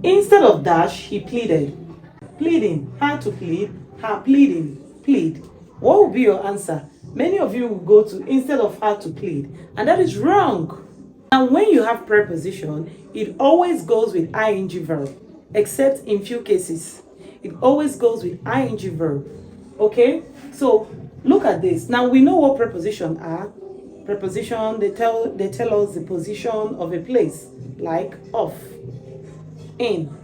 instead of dash, he pleaded. Pleading, how to plead, her pleading, plead. What will be your answer? Many of you will go to instead of how to plead, and that is wrong. Now, when you have preposition, it always goes with ing verb, except in few cases. It always goes with ing verb. Okay? So look at this. Now we know what preposition are. Preposition, they tell us the position of a place, like off, in,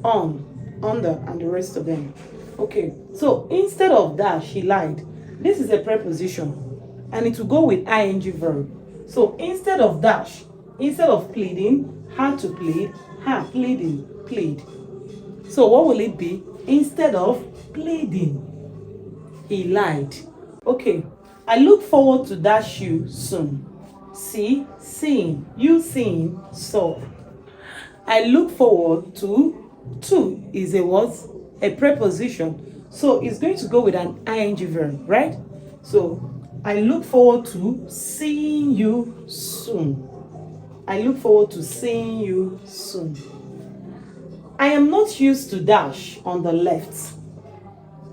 on, under, and the rest of them. Okay, so instead of dash, he lied. This is a preposition, and it will go with ing verb. So instead of dash, instead of pleading, how to plead, her pleading, plead. So what will it be? Instead of pleading, he lied. Okay, I look forward to dash you soon. See, seeing, you seeing, saw. I look forward to is a what? A preposition. So it's going to go with an ing verb, right? So I look forward to seeing you soon. I look forward to seeing you soon. I am not used to dash on the left.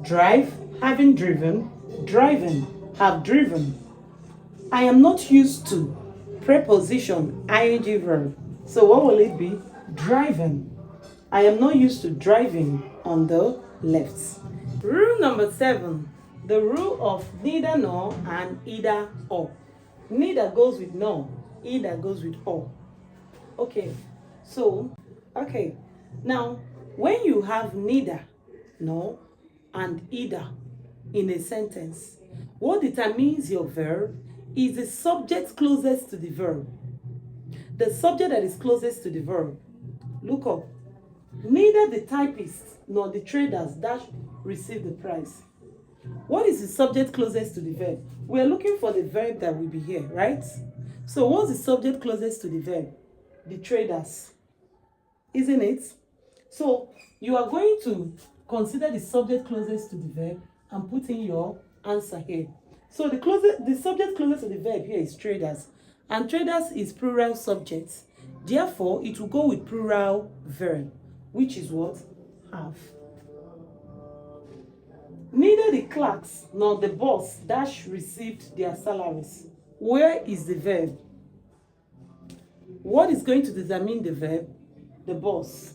Drive, having driven, driving, have driven. I am not used to preposition ing verb. So what will it be? Driving. I am not used to driving on the left. Rule number 7. The rule of neither nor and either or. Neither goes with nor, either goes with or. Okay, so, now when you have neither nor and either in a sentence, what determines your verb is the subject closest to the verb. The subject that is closest to the verb. Look up. Neither the typists nor the traders dash receive the prize. What is the subject closest to the verb? We are looking for the verb that will be here, right? So what's the subject closest to the verb? The traders, isn't it? So you are going to consider the subject closest to the verb and put in your answer here. So the subject closest to the verb here is traders, and traders is plural subjects. Therefore, it will go with plural verb, which is what? Have. Neither the clerks nor the boss dash received their salaries. Where is the verb? What is going to determine the verb? The boss.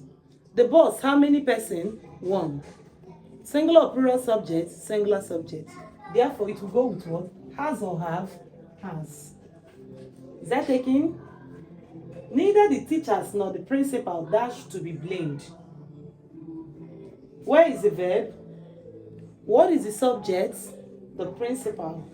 The boss, how many person? One. Singular or plural subject? Singular subject. Therefore, it will go with what? Has or have? Has. Is that taken? Neither the teachers nor the principal dash to be blamed. Where is the verb? What is the subject? The principal.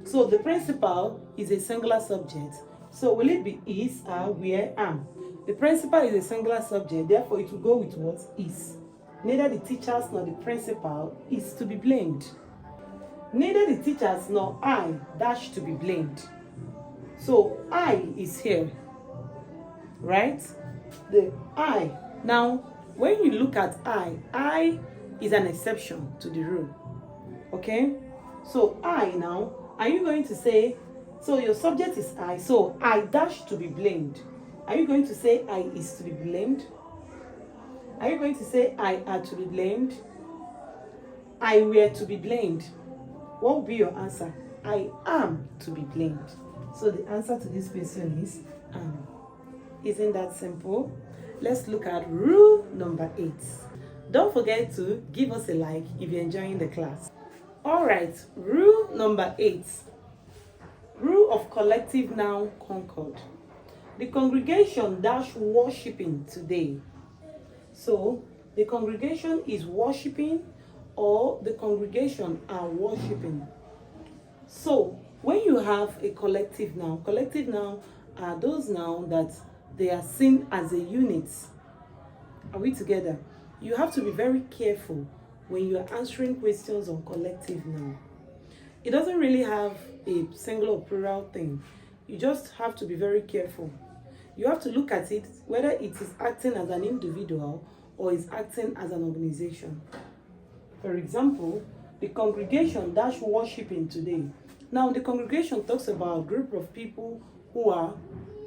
So the principal is a singular subject. So will it be is, are, where, am? The principal is a singular subject, therefore it will go with what? Is. Neither the teachers nor the principal is to be blamed. Neither the teachers nor I dash to be blamed. So I is here, right? The I. Now, when you look at I is an exception to the rule. Okay? So I now, are you going to say, so your subject is I, so I dash to be blamed. Are you going to say I is to be blamed? Are you going to say I are to be blamed? I were to be blamed? What will be your answer? I am to be blamed. So the answer to this question is am. Isn't that simple? Let's look at rule number 8. Don't forget to give us a like if you're enjoying the class. Alright, rule number 8. Rule of collective noun Concord. The congregation dash worshipping today. So the congregation is worshipping, or the congregation are worshipping. So when you have a collective noun are those nouns that they are seen as a unit. Are we together? You have to be very careful when you are answering questions on collective noun. It doesn't really have a singular or plural thing. You just have to be very careful. You have to look at it whether it is acting as an individual or is acting as an organization. For example, the congregation dash worshipping today. Now the congregation talks about a group of people who are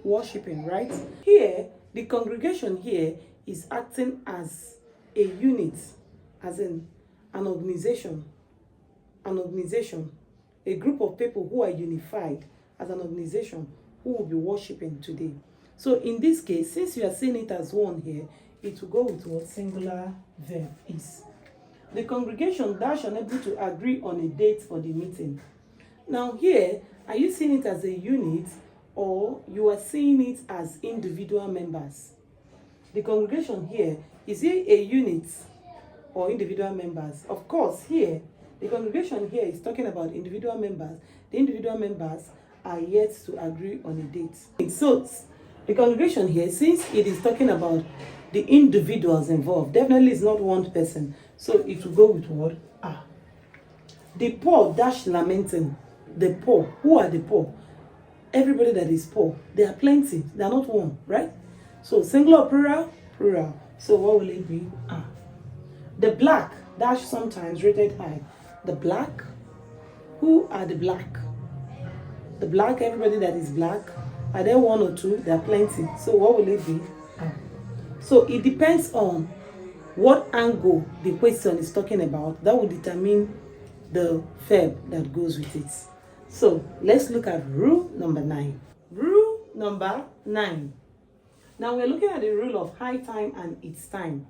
worshipping, right? Here, the congregation here is acting as a unit, as in an organization, a group of people who are unified as an organization who will be worshiping today. So in this case, since you are seeing it as one here, it will go with what singular verb is. The congregation dash unable to agree on a date for the meeting. Now here, are you seeing it as a unit or you are seeing it as individual members? The congregation here, is it a unit or individual members? Of course, here, the congregation here is talking about individual members. The individual members are yet to agree on a date. So the congregation here, since it is talking about the individuals involved, definitely is not one person. So it will go with what? Ah. The poor dash lamenting. The poor. Who are the poor? Everybody that is poor. They are plenty. They are not one, right? So singular, plural, plural. So what will it be? Ah. The black dash sometimes rated high. The black. Who are the black? The black, everybody that is black. Are there one or two? There are plenty. So what will it be? Ah. So it depends on what angle the question is talking about. That will determine the verb that goes with it. So let's look at rule number 9. Rule number 9. Now we're looking at the rule of high time and its time.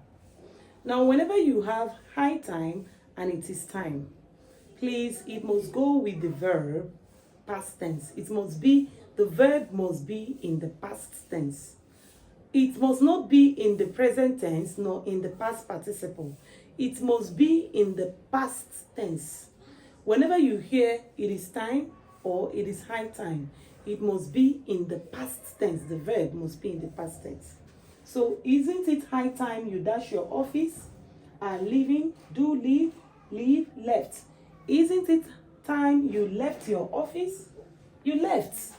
Now whenever you have high time and it is time, please, it must go with the verb past tense. The verb must be in the past tense. It must not be in the present tense nor in the past participle. It must be in the past tense. Whenever you hear it is time or it is high time, it must be in the past tense. The verb must be in the past tense. So isn't it high time you dash your office? Are leaving, do leave, leave, left. Isn't it time you left your office? You left.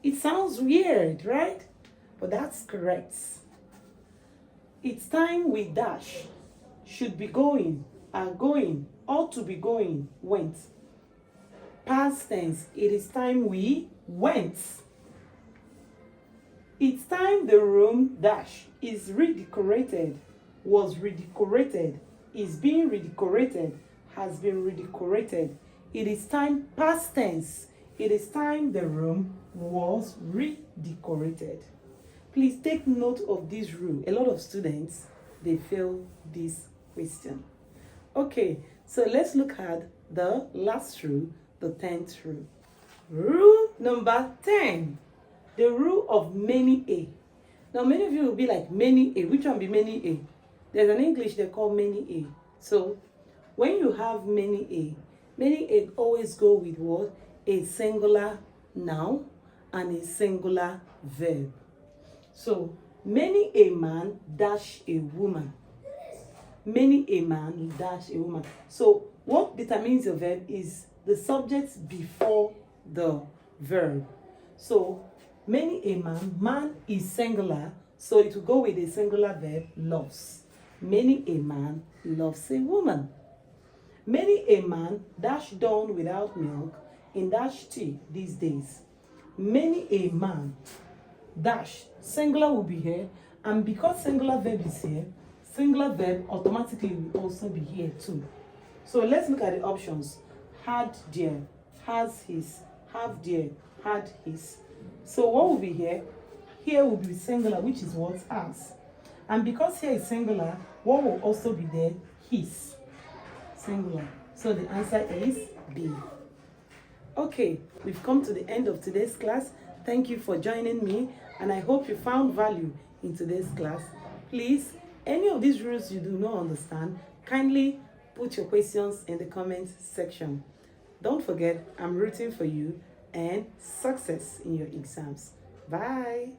It sounds weird, right? But that's correct. It's time we dash. Should be going, are going, ought to be going, went. Past tense, it is time we went. It's time the room dash is redecorated, was redecorated, is being redecorated, has been redecorated. It is time past tense. It is time the room was redecorated. Please take note of this rule. A lot of students, they fail this question. Okay, so let's look at the last rule, the 10th rule. Rule number 10, the rule of many A. Now, many of you will be like, many A. Which one be many A? There's an English they call many A. So, when you have many A always go with what? A singular noun and a singular verb. So, many a man dash a woman. Many a man dash a woman. So, what determines your verb is the subject before the verb. So, many a man is singular, so it will go with a singular verb, loves. Many a man loves a woman. Many a man dash down without milk in dash tea these days. Many a man dash, singular will be here, and because singular verb is here, singular verb automatically will also be here too. So let's look at the options. Had dear, has his, have dear, had his. So what will be here? Here will be singular, which is what? Has. And because here is singular, what will also be there? His. Singular. So the answer is B. Okay, we've come to the end of today's class. Thank you for joining me, and I hope you found value in today's class. Please, any of these rules you do not understand, kindly put your questions in the comments section. Don't forget, I'm rooting for you and success in your exams. Bye.